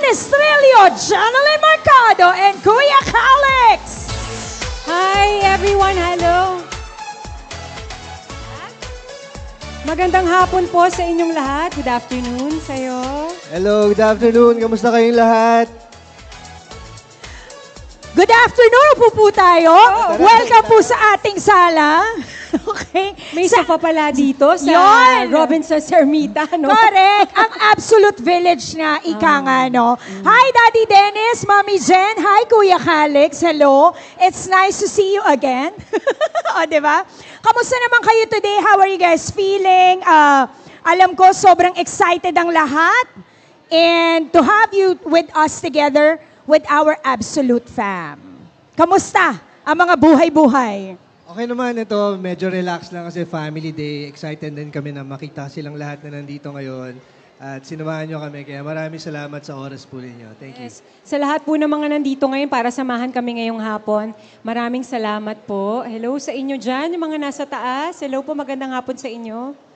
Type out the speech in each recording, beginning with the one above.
Estrilio, Jonalyn Mercado, and Kuya Calix. Hi everyone, hello. Magandang hapon po sa inyong lahat. Good afternoon sa'yo. Hello, good afternoon. Kamusta kayong lahat? Good afternoon, upo po tayo. Welcome po sa ating sala. Okay. May sofa pala dito sa Yun. Robinson Ermita, no? Correct. Ang absolute village nga, ika nga, no? Hi, Daddy Dennis, Mommy Jen. Hi, Kuya Calix. Hello. It's nice to see you again. O, diba? Kamusta naman kayo today? How are you guys feeling? Alam ko, sobrang excited ang lahat. And to have you with us together with our absolute fam. Kamusta ang mga buhay-buhay? Okay naman ito, medyo relax lang kasi family day. Excited din kami na makita silang lahat na nandito ngayon. At sinamahan nyo kami, kaya maraming salamat sa oras po ninyo. Thank you. Yes. Sa lahat po ng mga nandito ngayon para samahan kami ngayong hapon, maraming salamat po. Hello sa inyo dyan, yung mga nasa taas. Hello po, magandang hapon sa inyo.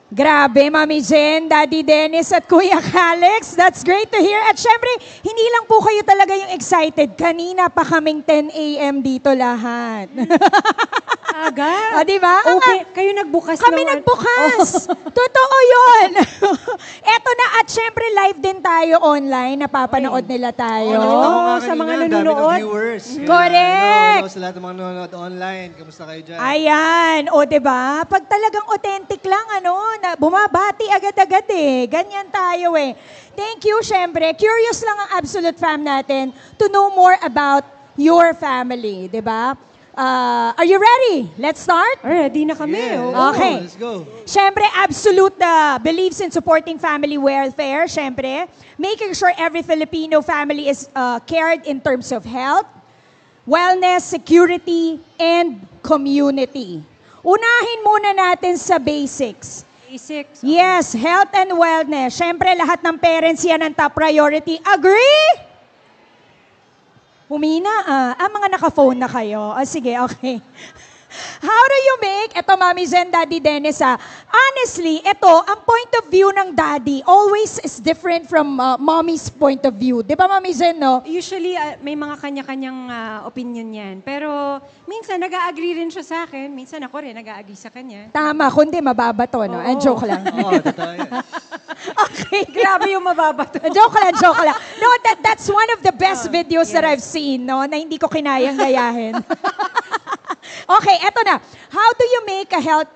Grabe, Mami Jen, Daddy Dennis at Kuya Calix. That's great to hear. At syempre, hindi lang po kayo talaga yung excited. Kanina pa kaming 10 a.m. dito lahat. Aga. O, diba? Kayo nagbukas Kami ng- nagbukas. Totoo yun. Eto na, at syempre live din tayo online. Napapanood nila tayo. Nakita ko nga sa kanina, mga ang dami ng nanonood. viewers. Kaya, Correct. hello sa lahat ng mga nanonood online. Kamusta kayo dyan? Ayan. O, diba? Pag talagang authentic lang, na bumabati agad-agad eh. Ganyan tayo eh. Thank you, syempre. Curious lang ang Absolute Fam natin to know more about your family, diba? Are you ready? Let's start? Ready na kami. Yeah, oh. Okay. Let's go. Siyempre, Absolute believes in supporting family welfare. Siyempre, making sure every Filipino family is cared in terms of health, wellness, security, and community. Unahin muna natin sa basics. Basics. Yes, health and wellness. Siyempre, lahat ng parents yan ang top priority. Agree? Humina, mga naka-phone na kayo. Sige, okay. How do you make, eto Mami Zen, Daddy Dennis honestly, eto, ang point of view ng daddy always is different from mommy's point of view. Di ba Mami Zen, no? Usually, may mga kanya-kanyang opinion yan. Pero, minsan, nag-a-agree rin siya sa akin. Minsan, ako rin, nag-a-agree sa kanya. Tama, kundi mababato, no? Oo. Joke lang. Oo, totoo yan. Okay. Grabe yung mababato. Joke lang, joke lang. No, that's one of the best videos that I've seen, no? Na hindi ko kinayang gayahin. Okay, eto na. How do you make health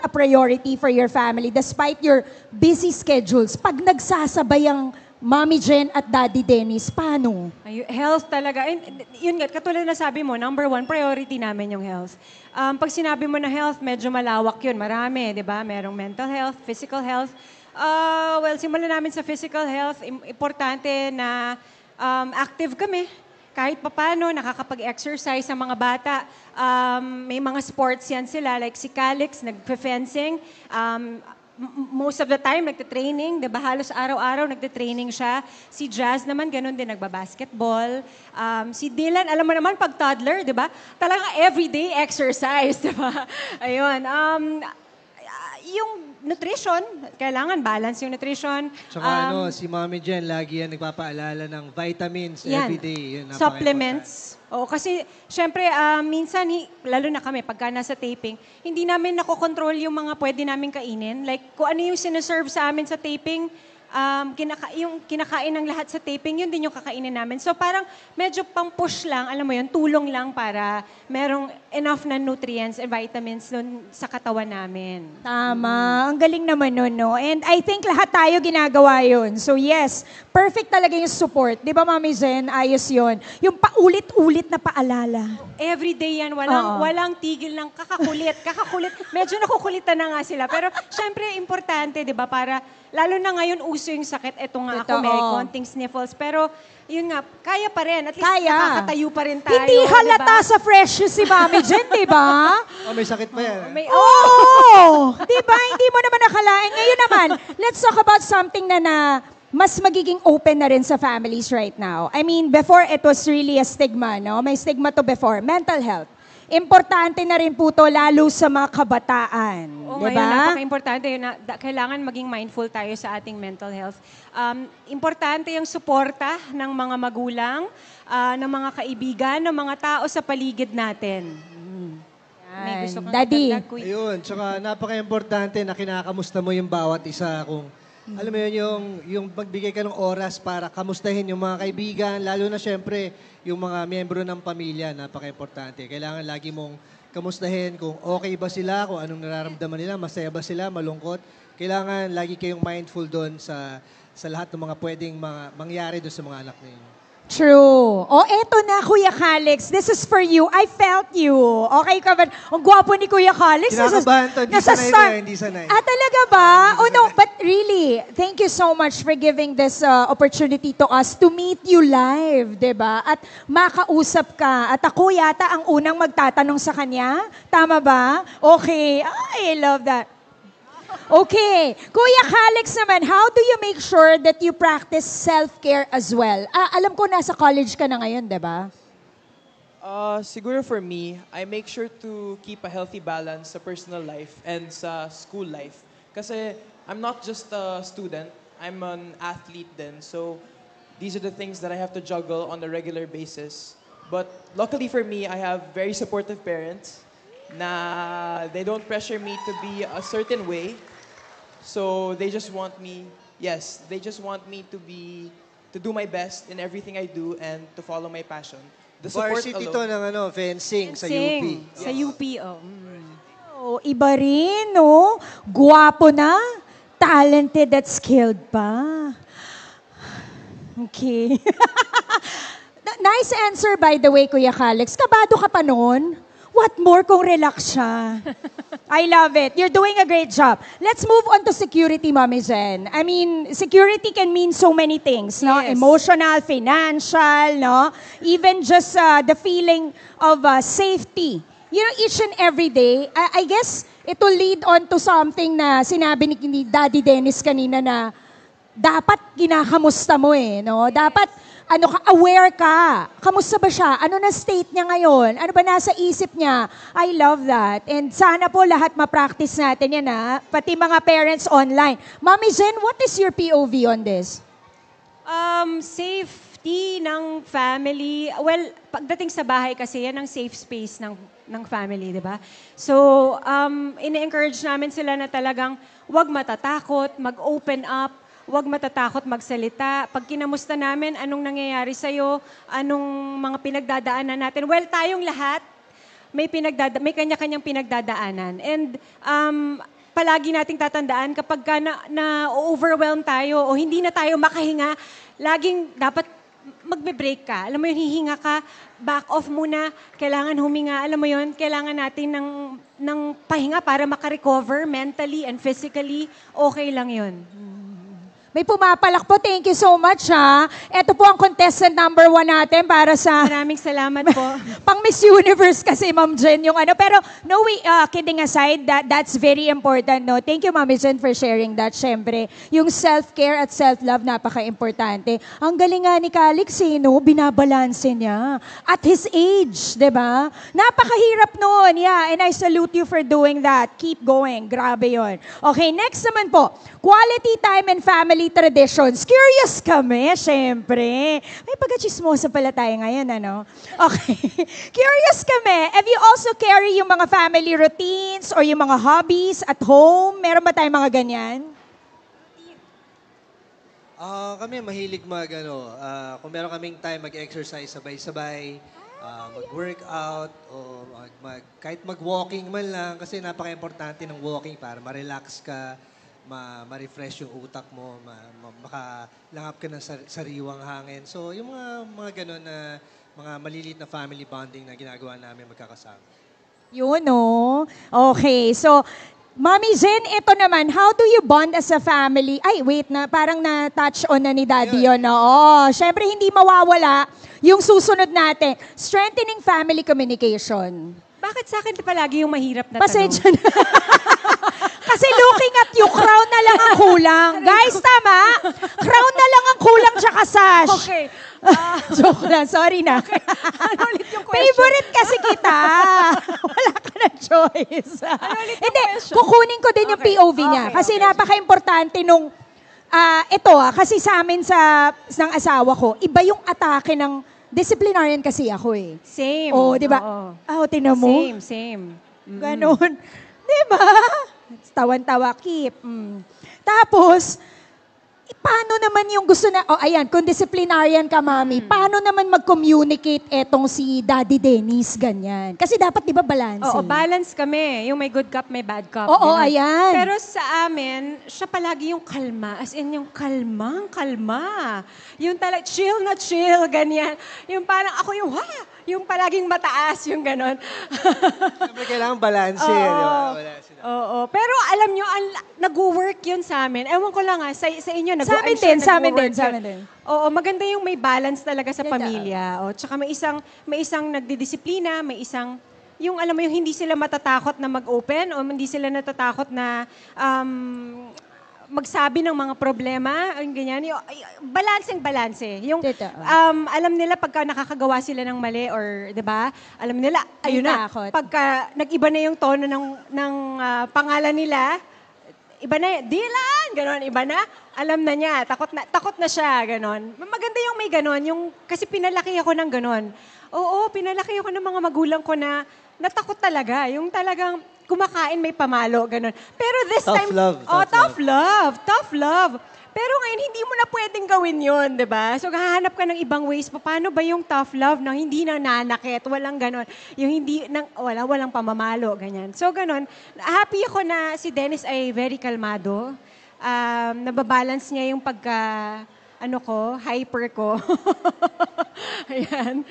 a priority for your family despite your busy schedules? Pag nagsasabay ang Mommy Jen at Daddy Dennis, paano? Health talaga. And, yun nga, katulad na sabi mo, number one, priority namin yung health. Pag sinabi mo na health, medyo malawak yun. Marami, di ba? Merong mental health, physical health. Well, simulan namin sa physical health. Importante na active kami. Kahit papano, nakakapag-exercise sa mga bata. May mga sports yan sila, like si Calix, nag-fencing. Most of the time, nagte-training. Diba? Halos araw-araw, nagte-training siya. Si Jazz naman, ganun din, nagbabasketball. Si Dylan, alam mo naman, pag toddler, di ba? Talagang everyday exercise, di ba? Ayun. Yung nutrition, kailangan balance yung nutrition. Tsaka si Mommy Jen, lagi yan nagpapaalala ng vitamins everyday. Yun, Supplements. Oo, kasi syempre, minsan, lalo na kami, pagka nasa taping, hindi namin nakokontrol yung mga pwede namin kainin. Like, kung ano yung sinaserve sa amin sa taping, yung kinakain ng lahat sa taping, yun din yung kakainin namin. So parang medyo pang-push lang, alam mo yun, tulong lang para merong enough na nutrients and vitamins nun sa katawan namin. Tama. Ang galing naman nun, no? And I think lahat tayo ginagawa yun. So yes, perfect talaga yung support. Di ba, Mami Zen? Ayos yun. Yung paulit-ulit na paalala. Everyday yan, walang tigil ng kakakulit. Medyo nakukulitan na nga sila. Pero syempre, importante, di ba, para lalo na ngayon uso yung sakit. Ito nga ako, may konting sniffles. Pero yun nga, kaya pa rin. At least nakakatayo pa rin tayo. Hindi halata diba? sa fresh si Mami Jen, di ba? may sakit pa yan. Oo! Di ba? Hindi mo naman nakalain. Ngayon naman, let's talk about something na mas magiging open na rin sa families right now. I mean, before it was really a stigma, no? May stigma to before. Mental health. importante na rin po to lalo sa mga kabataan. Oo, Di ngayon, ba? napaka-importante yun na kailangan maging mindful tayo sa ating mental health. Importante yung suporta ng mga magulang, ng mga kaibigan, ng mga tao sa paligid natin. May gusto kang Daddy. idagdag, Kuya? Ayun, tsaka napaka-importante na kinakamusta mo yung bawat isa. Kung, alam mo yun, yung magbigay ka ng oras para kamustahin yung mga kaibigan, lalo na syempre yung mga miyembro ng pamilya, napaka-importante. Kailangan lagi mong kamustahin kung okay ba sila, kung anong nararamdaman nila, masaya ba sila, malungkot. Kailangan lagi kayong mindful doon sa lahat ng mga pwedeng mangyari doon sa mga anak ninyo. True. O, eto na, Kuya Calix. This is for you. I felt you. Okay ka ba? Ang gwapo ni Kuya Calix. Kinakabahan to. Hindi nasa sanay star- to, hindi sanay. Ah, talaga ba? Oh, no. But really, thank you so much for giving this opportunity to us to meet you live, di ba? At makausap ka. At ako yata ang unang magtatanong sa kanya. Tama ba? Okay. I love that. Okay. Kuya Calix naman, how do you make sure that you practice self-care as well? Alam ko nasa college ka na ngayon, di ba? Siguro for me, I make sure to keep a healthy balance sa personal life and sa school life. Kasi I'm not just a student, I'm an athlete din. So these are the things that I have to juggle on a regular basis. But luckily for me, I have very supportive parents na they don't pressure me to be a certain way. So they just want me, they just want me to do my best in everything I do and to follow my passion. The support Varsity alone. to ng fencing sa UP. Sing. Sa UP, oh. Oh, iba rin, no? Guwapo na, talented at skilled pa. Okay. Nice answer, by the way, Kuya Calix. Kabado ka pa noon? What more kung relax siya? I love it. You're doing a great job. Let's move on to security, Mami Jen. I mean, security can mean so many things, no? Yes. Emotional, financial, no? Even just the feeling of safety. You know, each and every day, I guess it will lead on to something na sinabi ni Daddy Dennis kanina na dapat kinakamusta mo no? Dapat aware ka. Kamusta ba siya? Ano na state niya ngayon? Ano ba nasa isip niya? I love that. And sana po lahat ma-practice natin yan, pati mga parents online. Mami Jen, what is your POV on this? Safety ng family. Well, pagdating sa bahay kasi, yan ang safe space ng family, di ba? So, ine-encourage namin sila na talagang wag matatakot, mag-open up, wag matatakot magsalita. Pag kinamusta namin, anong nangyayari sa'yo, anong mga pinagdadaanan natin. Well, tayong lahat, may kanya-kanyang pinagdadaanan. And palagi nating tatandaan kapag na-overwhelm tayo o hindi na tayo makahinga, laging dapat magbe-break ka. Alam mo yun, hihinga ka, back off muna, kailangan huminga. Alam mo yun, kailangan natin ng pahinga para makarecover mentally and physically. Okay lang yun. May pumapalak po. Thank you so much, Ito po ang contestant number 1 natin para sa Maraming salamat po. pang Miss Universe kasi, Ma'am Jen, yung ano. Pero, no, kidding aside, that's very important, no? Thank you, Ma'am Jen, for sharing that. Siyempre, yung self-care at self-love, napaka-importante. Ang galing nga ni Calix, no? Binabalanse niya. At his age, di ba? Napakahirap nun, and I salute you for doing that. Keep going. Grabe yon. Okay, next naman po. Quality time and family traditions. Curious kami, syempre. May pagkachismosa pala tayo ngayon, ano? Okay. Curious kami. Have you also carry yung mga family routines or yung mga hobbies at home? Meron ba tayong mga ganyan? Kami mahilig kung meron kaming time mag-exercise sabay-sabay, mag-workout, o kahit mag-walking man lang, kasi napaka-importante ng walking para ma-relax ka, ma-refresh yung utak mo, makalangap ka ng sariwang hangin. So, yung mga ganun na mga maliliit na family bonding na ginagawa namin magkakasama. Yun, no? Okay, so, Mami Jen, ito naman, how do you bond as a family? Ay, wait na, parang na-touch on na ni Daddy yun. Oo, syempre hindi mawawala yung susunod natin, strengthening family communication. Bakit sa akin palagi yung mahirap na Pasensya tanong? na. Kasi looking at you, crown na lang ang kulang. Guys, tama? Crown na lang ang kulang tsaka sash. Okay. Joke lang, sorry na. Ano ulit yung question? Favorite kasi kita. Wala ka na choice. ulit yung Hindi, question? kukunin ko din yung Okay, POV niya. okay, Kasi okay. napaka-importante nung, kasi sa amin ng asawa ko, iba yung atake ng, disciplinarian kasi ako eh. Same. Oo, di ba? Oo. Tinan mo. Same. Ganon. Di ba? Tawan-tawa, keep. Tapos, paano naman yung gusto na, ayan, kung disciplinarian ka, mami, paano naman mag-communicate etong si Daddy Dennis, ganyan? Kasi dapat, di ba, balance? Oo, balance kami. Yung may good cup, may bad cup. Oo, Ganun. ayan. Pero sa amin, siya palagi yung kalma. As in, yung kalma. Yung talaga, chill na chill, ganyan. Yung parang ako yung palaging mataas, yung ganon. Siyempre kailangan balance di ba? Balance na. Oo. Pero alam nyo, nag-work yun sa amin. Ewan ko lang sa inyo, Sa amin din, sa amin din. Oo, maganda yung may balance talaga sa Ganda. pamilya. O, tsaka may isang nagdidisiplina, may isang, yung alam mo yung hindi sila matatakot na mag-open o hindi sila natatakot na magsabi ng mga problema, yung ganyan. Yung, balanse. Yung, Totoo. alam nila pagka nakakagawa sila ng mali or, di ba? Alam nila, ayun na, takot. pagka nag-iba na yung tono ng pangalan nila, iba na, Dylan, gano'n, iba na, alam na niya, takot na siya, gano'n. Maganda yung may gano'n, kasi pinalaki ako ng gano'n. Oo, pinalaki ako ng mga magulang ko na natakot talaga, yung talagang kumakain may pamalo, gano'n. Pero this Tough time, love, tough love. Pero ngayon, hindi mo na pwedeng gawin yun, di ba? So, hahanap ka ng ibang ways. Paano ba yung tough love na hindi na nanakit? Walang ganon. Yung hindi, walang pamamalo, ganyan. So, ganon. Happy ako na si Dennis ay very kalmado. Nababalance niya yung hyper ko. Ayan.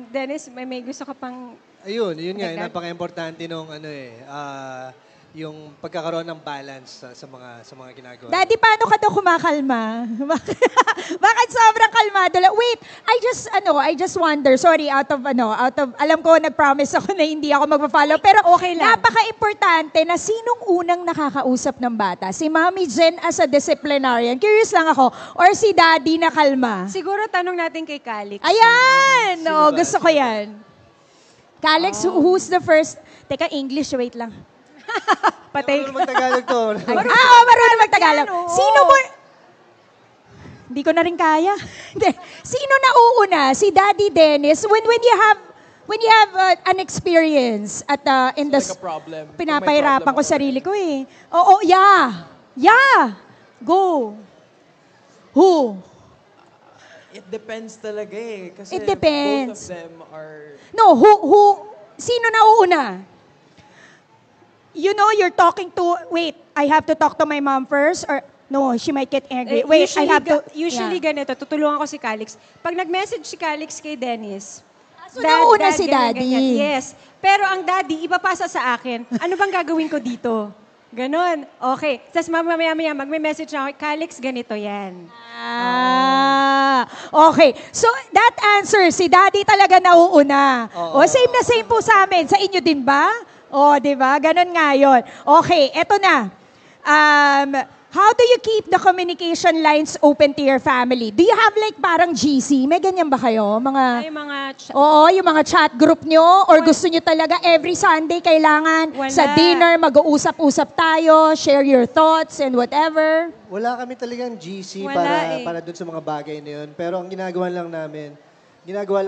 Dennis, may gusto ka pang... Yun nga, Dagdag? napaka-importante nung yung pagkakaroon ng balance sa mga ginagawa. Daddy, paano ka daw kumakalma? Bakit sobrang kalmado lang? Wait, I just wonder. Sorry, alam ko, nag-promise ako na hindi ako magpa-follow. Pero Okay lang. napaka-importante na sinong unang nakakausap ng bata? Si Mami Jen as a disciplinarian. Curious lang ako. Or si Daddy na kalma? Siguro tanong natin kay Calix. Ayan! Sino No, ba? gusto ko yan. Calix, who's the first? Teka, English, wait lang. Patay. Marunong mag-Tagalog to. Marunong magtagalog. yan, oo. Sino mo? Hindi ko na rin kaya. Hindi. Sino na uuna? Si Daddy Dennis? When you have an experience at in the Like a problem. Pag may pinapahirapan ko problem ako. sarili ko eh. Oo, yeah. Go. Who? It depends talaga eh. Kasi It depends. both of them are... No, who? Sino na uuna? You know, you're talking to, wait, I have to talk to my mom first? Or, no, she might get angry. Wait, I have to, Usually ganito, tutulungan ko si Calix. Pag nag-message si Calix kay Dennis, So, nauna si ganyan, Daddy. ganyan. Yes. Pero ang Daddy, ipapasa sa akin, ano bang gagawin ko dito? Ganon. Okay. Tapos mamaya magme-message na ako, Calix, ganito yan. Okay. So, that answer, si Daddy talaga nauuna. Oo. Same na same po sa amin. Sa inyo din ba? Di ba? Ganon nga yun. Okay, eto na. How do you keep the communication lines open to your family? Do you have like parang GC? May ganyan ba kayo? Ay, mga Yung mga chat group nyo? Or gusto nyo talaga every Sunday kailangan Wala. sa dinner, mag-uusap-usap tayo, share your thoughts and whatever? Wala kami talagang GC Wala para doon sa mga bagay na yun. Pero ang ginagawa lang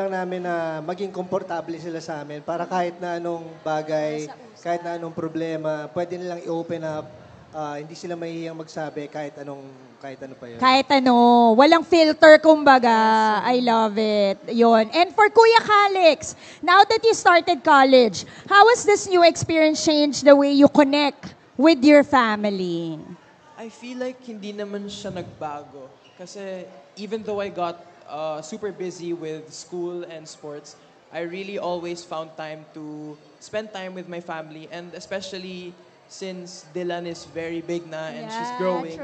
namin na maging komportable sila sa amin para kahit na anong bagay, kahit na anong problema, pwede nilang i-open up. Hindi sila mahihiyang magsabi kahit ano pa yun. Kahit ano, walang filter kumbaga. I love it. Yon. And for Kuya Calix, now that you started college, how has this new experience changed the way you connect with your family? I feel like hindi naman siya nagbago. Kasi even though I got super busy with school and sports, I really always found time to spend time with my family, and especially since Dylan is very big na and she's growing,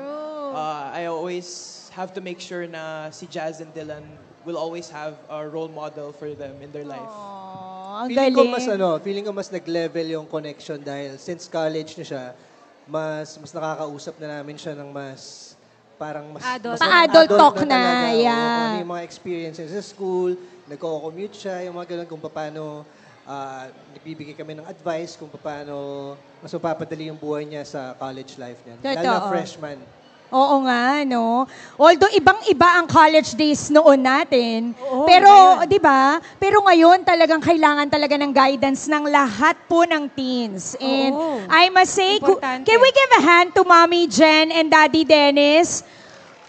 I always have to make sure na si Jazz and Dylan will always have a role model for them in their life. Ang Feeling ko mas nag-level yung connection dahil since college na siya, mas nakakausap na namin siya ng mas parang mas Adult. Pa-adult talk na, talaga. Oo, yeah. kung ano yung mga experiences sa school, nagko-commute siya, yung mga ganun, kung paano nagbibigay kami ng advice kung paano mas mapapadali yung buhay niya sa college life niya. Lalo na Totoo. freshman. Oo nga, no? Although ibang-iba ang college days noon natin. Oo, pero, ngayon. di ba? Pero ngayon talagang kailangan talaga ng guidance ng lahat po ng teens. And Oo. I must say, Importante. can we give a hand to Mommy Jen and Daddy Dennis?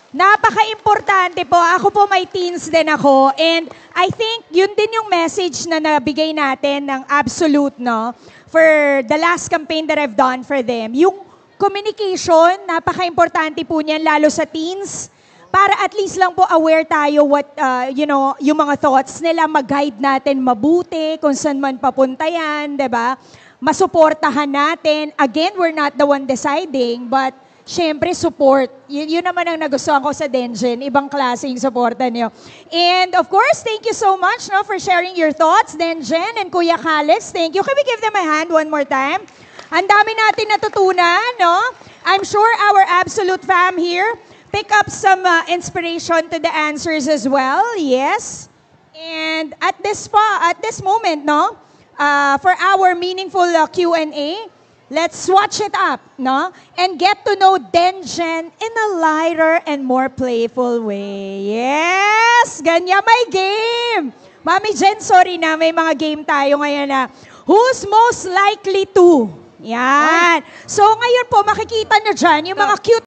Napaka-importante po. Ako po may teens din ako. And I think yun din yung message na nabigay natin ng Absolute, no? For the last campaign that I've done for them. Yung communication, napaka-importante po niyan, lalo sa teens. Para at least lang po aware tayo what, yung mga thoughts nila, mag-guide natin mabuti, kung saan man papunta yan, di ba? Masuportahan natin. Again, we're not the one deciding, but syempre, support. Yun naman ang nagustuhan ko sa Dengen. Ibang klase yung supporta niyo. And of course, thank you so much no, for sharing your thoughts, Dengen and Kuya Calix. Thank you. Can we give them a hand one more time? Ang dami natin natutunan, no? I'm sure our Absolute fam here pick up some inspiration to the answers as well. Yes. And at this moment, no, for our meaningful Q&A, let's swatch it up, no? And get to know Dengen in a lighter and more playful way. Yes! Ganyan may game! Mami Jen, sorry na, may mga game tayo ngayon na who's most likely to? Yan. So ngayon po, makikita nyo dyan yung mga cute